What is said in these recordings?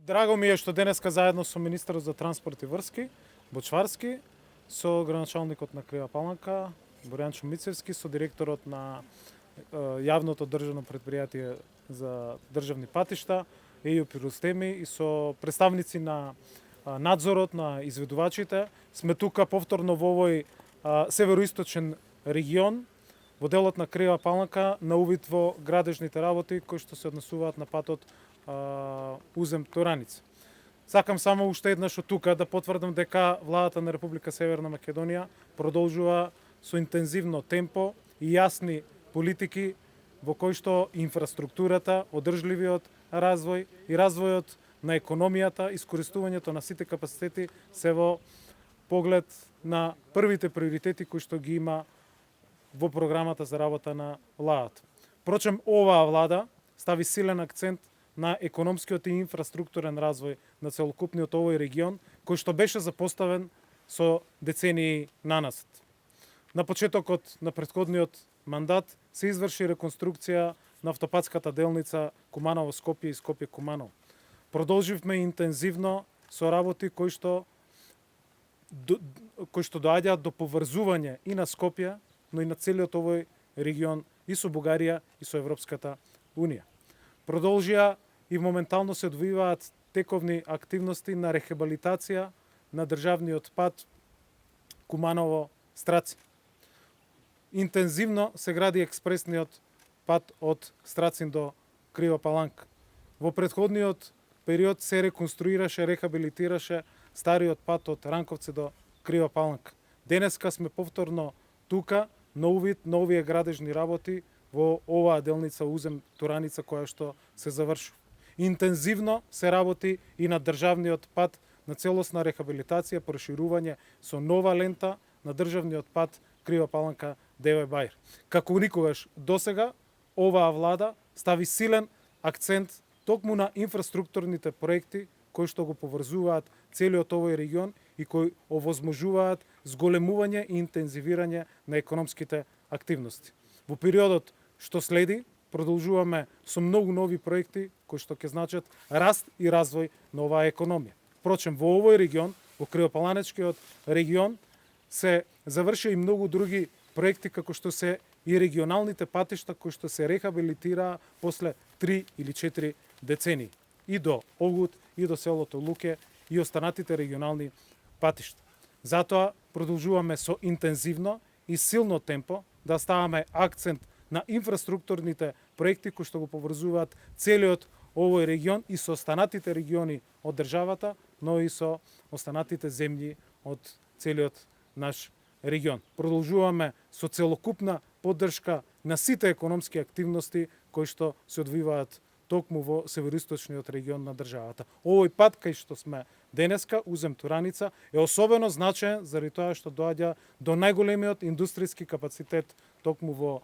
Драго ми е што денеска заедно со министерот за транспорт и врски, Бочварски, со граначалникот на Крива Паланка, Боријан Чумицевски, со директорот на јавното државно предпријатие за државни патишта, Ејуп Рустеми, и со представници на надзорот на изведувачите. Сме тука повторно во овој североисточен регион, во делот на Крива Паланка, на увид во градежните работи кои што се однесуваат на патот Узем-Тураница. Сакам само уште еднаш од тука да потврдам дека владата на Република Северна Македонија продолжува со интензивно темпо и јасни политики во кои што инфраструктурата, одржливиот развој и развојот на економијата, искористувањето на сите капацитети се во поглед на првите приоритети кои што ги има во програмата за работа на владата. Впрочем, оваа влада стави силен акцент на економскиот и инфраструктурен развој на целокупниот овој регион, кој што беше запоставен со децении нанасет. На почетокот на претходниот мандат се изврши реконструкција на автопатската делница Куманово-Скопје и Скопје-Куманово. Продолживме интензивно со работи кои што доаѓаат до поврзување и на Скопје, но и на целиот овој регион и со Бугарија и со Европската Унија. Продолжија и моментално се одвиваат тековни активности на рехабилитација на државниот пат Куманово-Страци. Интензивно се гради експресниот пат од Страцин до Крива Паланка. Во претходниот период се реконструираше, рехабилитираше стариот пат од Ранковци до Крива Паланка. Денеска сме повторно тука на увид на овие градежни работи во оваа делница Узем-Тураница која што се завршува. Интензивно се работи и на државниот пат на целосна рехабилитација, проширување со нова лента на државниот пат Крива Паланка Девој Бајр. Како никогаш досега, оваа влада стави силен акцент токму на инфраструктурните проекти кои што го поврзуваат целиот овој регион и кои овозможуваат зголемување и интензивирање на економските активности. Во периодот што следи, продолжуваме со многу нови проекти кои што ќе значат раст и развој на оваа економија. Впрочем, во овој регион, во Кривопаланечкиот регион, се заврши и многу други проекти како што се и регионалните патишта кои што се рехабилитираа после 3 или 4 децении. И до Огут, и до селото Луке, и останатите регионални патишта. Затоа продолжуваме со интензивно и силно темпо да ставаме акцент на инфраструктурните проекти кои што го поврзуваат целиот овој регион и со останатите региони од државата, но и со останатите земји од целиот наш регион. Продолжуваме со целокупна поддршка на сите економски активности кои што се одвиваат токму во североисточниот регион на државата. Овој пат кај што сме денеска, Узем-Тураница, е особено значаен заради тоа што доаѓа до најголемиот индустријски капацитет токму во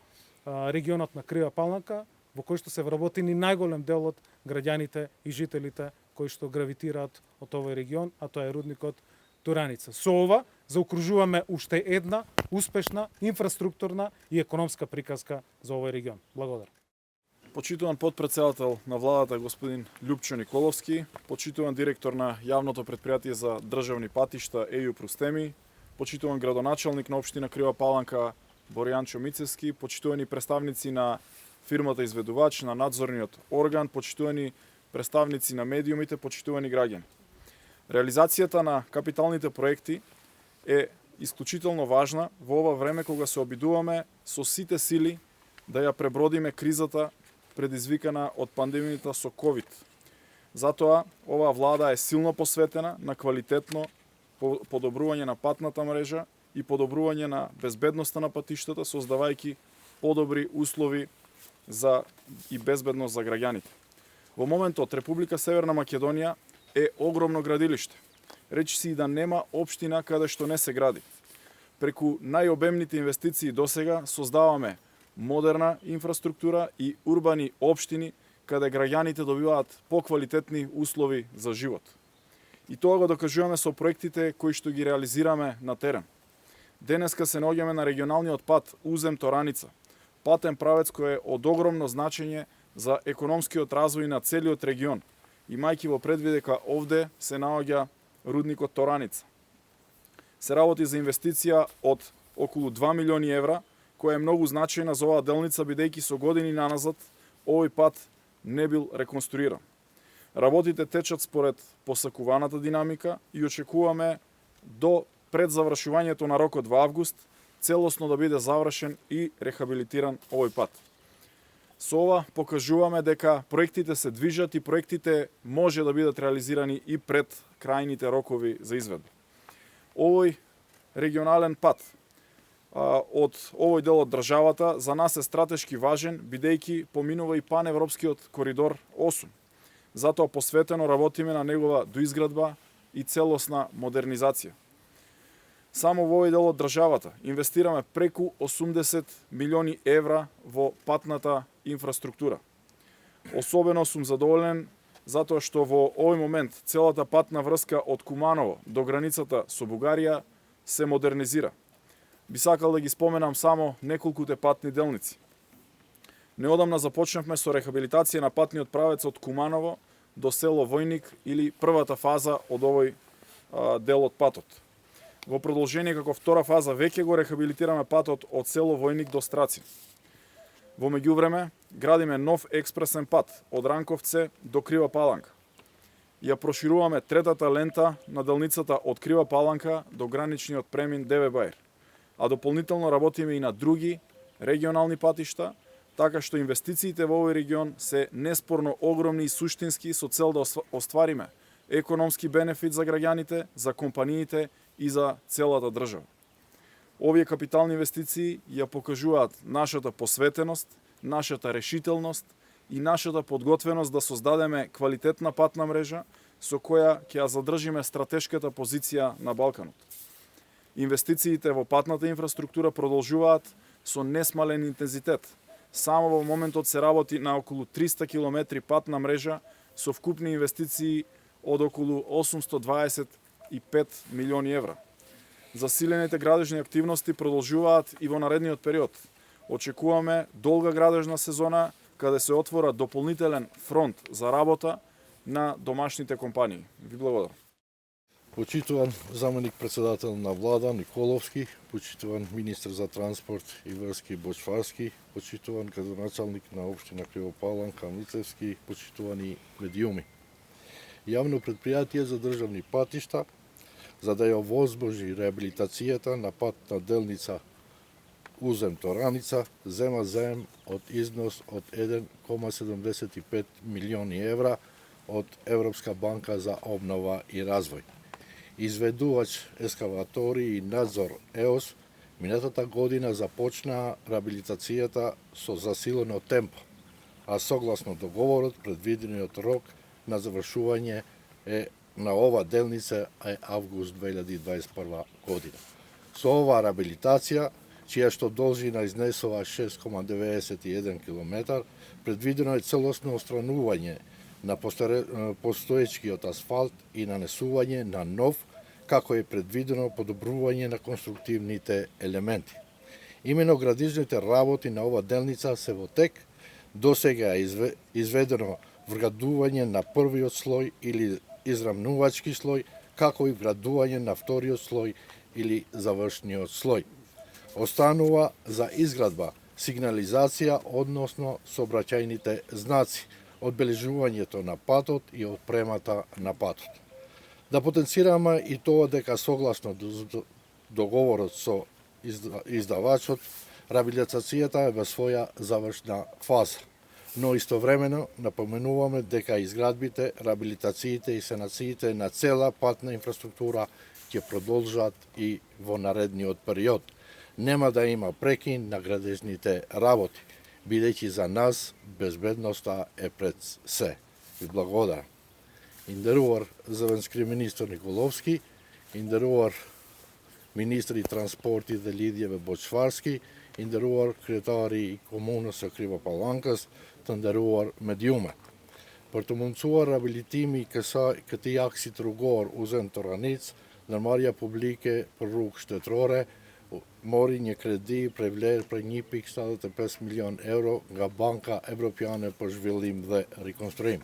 регионот на Крива Паланка, во кој што се вработени најголем дел од граѓаните и жителите кои што гравитираат од овој регион, а тоа е рудникот Тураница. Со ова заокружуваме уште една успешна инфраструктурна и економска приказка за овој регион. Благодарам. Почитуван подпредседател на владата господин Љупчо Николовски, почитуван директор на јавното предпријатие за државни патишта Ејуп Рустеми, почитуван градоначалник на општина Крива Паланка Боријан Чумицевски, почитувани представници на фирмата изведувач, на надзорниот орган, почитувани представници на медиумите, почитувани граѓани. Реализацијата на капиталните проекти е исклучително важна во ова време кога се обидуваме со сите сили да ја пребродиме кризата предизвикана од пандемијата со COVID. Затоа, оваа влада е силно посветена на квалитетно подобрување на патната мрежа и подобрување на безбедноста на патиштата, создавајќи подобри услови за и безбедност за граѓаните. Во моментот Република Северна Македонија е огромно градилиште. Речи си да нема општина каде што не се гради. Преку најобемните инвестиции досега создаваме модерна инфраструктура и урбани општини каде граѓаните добиваат поквалитетни услови за живот. И тоа го докажуваме со проектите кои што ги реализираме на терен. Денеска се наоѓаме на регионалниот пат Узем-Тураница, патен правец кој е од огромно значење за економскиот развој на целиот регион, имајќи во предвид дека овде се наоѓа рудникот Тораница. Се работи за инвестиција од околу 2 милиони евра, која е многу значајна за оваа делница, бидејќи со години наназад овој пат не бил реконструиран. Работите течат според посакуваната динамика и очекуваме до пред завршувањето на рокот во август целосно да биде завршен и рехабилитиран овој пат. Со ова покажуваме дека проектите се движат и проектите може да бидат реализирани и пред крајните рокови за изведба. Овој регионален пат од овој дел од државата за нас е стратешки важен, бидејќи поминува и паневропскиот коридор 8. Затоа посветено работиме на негова доизградба и целосна модернизација. Само во овој дел од државата инвестираме преку 80 милиони евра во патната инфраструктура. Особено сум задоволен затоа што во овој момент целата патна врска од Куманово до границата со Бугарија се модернизира. Би сакал да ги споменам само неколкуте патни делници. Неодамна започнавме со рехабилитација на патниот правец од Куманово до село Војник или првата фаза од овој дел од патот. Во продолжение како втора фаза веќе го рехабилитираме патот од село Војник до Страцин. Во меѓувреме градиме нов експресен пат од Ранковце до Крива Паланка. Ја прошируваме третата лента на делницата од Крива Паланка до граничниот премин Деве Бајер, а дополнително работиме и на други регионални патишта, така што инвестициите во овој регион се неспорно огромни и суштински со цел да оствариме економски бенефит за граѓаните, за компаниите и за целата држава. Овие капитални инвестиции ја покажуваат нашата посветеност, нашата решителност и нашата подготвеност да создадеме квалитетна патна мрежа со која ќе ја задржиме стратешката позиција на Балканот. Инвестициите во патната инфраструктура продолжуваат со несмален интензитет. Само во моментот се работи на околу 300 км патна мрежа со вкупни инвестиции од околу 825 милиони евра. Засилените градежни активности продолжуваат и во наредниот период. Очекуваме долга градежна сезона, каде се отвора дополнителен фронт за работа на домашните компании. Ви благодарам. Почитуван заменик председател на влада Николовски, почитуван министр за транспорт и врски Бочварски, почитуван градоначалник на општина Кривопаланка Мицевски, почитувани медиуми. Јавно предпријатие за државни патишта, за да ја возможи реабилитацијата на патна делница Узем Тораница, зема заем од износ од 1,75 милиони евра од Европска банка за обнова и развој. Изведувач ескаватори и надзор ЕОС минатата година започнаа реабилитацијата со засилено темпо, а согласно договорот предвидениот рок на завршување е на ова делница е август 2021 година. Со оваа реабилитација, чија што должина изнесува 6,91 км, предвидено е целосно отстранување на постоечкиот асфалт и нанесување на нов, како е предвидено подобрување на конструктивните елементи. Имено градижните работи на ова делница се во тек, досега е изведено вградување на првиот слој или израмнувачки слој, како и вградување на вториот слој или завршниот слој. Останува за изградба сигнализација, односно сообраќајните знаци, одбележувањето на патот и отпремата на патот. Да потенцираме и тоа дека согласно договорот со издавачот, реабилитацијата е во своја завршна фаза, но истовремено напоменуваме дека изградбите, реабилитациите и санациите на цела патна инфраструктура ќе продолжат и во наредниот период. Нема да има прекин на градежните работи, бидејќи за нас безбедноста е пред се. Ви благодарам. Индерувар завенски министр Николовски, индерувар министри транспорти Лидијеве Бочварски, индерувар кретари и комуна со Кривопаланкас, тандерувар медиуме. Портомонцувар реабилитими кати акси другор узен Тораниц, нормалија публике порук штетроре, Мориње креди превлер пренипик 5 милион евро га банка Европјане пожвилим да реконструим.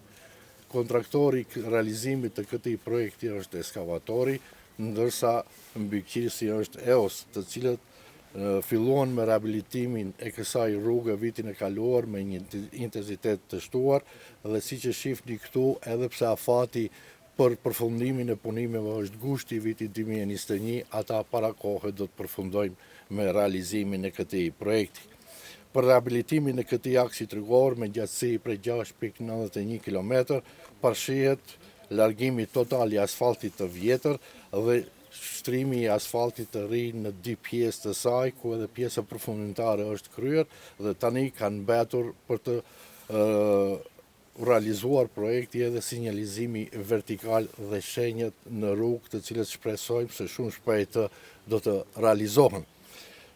kontraktori i realizimit të këtij projekti është ekskavatori, ndërsa mbikëqyrësi është EOS, të cilët filluan me rehabilitimin e kësaj rrugë vitin e kaluar me një intensitet të shtuar dhe siç e shihni këtu, edhe pse afati për përfundimin e punimeve është gushti i vitit 2021, ata para kohe do të përfundojmë me realizimin e këtij projekti. Për rehabilitimin e këtij aksi rrugor me gjatësi prej 6.91 km, parshihet largimi total i asfaltit të vjetër dhe shtrimi i asfaltit të ri në dy pjesë të saj, ku edhe pjesa përfundimtare është kryer dhe tani kanë mbetur për të realizuar projekti edhe sinjalizimi vertikal dhe shenjat në rrugë, të cilët shpresojmë se shumë shpejt do të realizohen.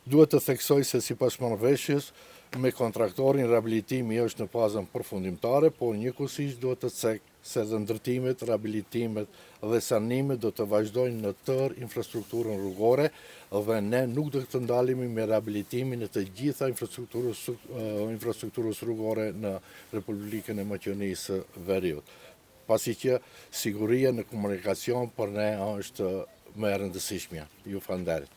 Duhet të theksoj se sipas marrëveshjes me kontraktorin, rehabilitimi është në fazën përfundimtare, por njëkohësisht duhet të cek se dhe ndërtimet, rehabilitimet dhe sanimet do të vazhdojnë në tërë infrastrukturën rrugore dhe ne nuk do të ndalemi me rehabilitimin e të gjitha infrastrukturës rrugore në Republikën e Maqedonisë së Veriut. Pasi që siguria në komunikacion për ne është më e rëndësishmja. Ju falenderoj.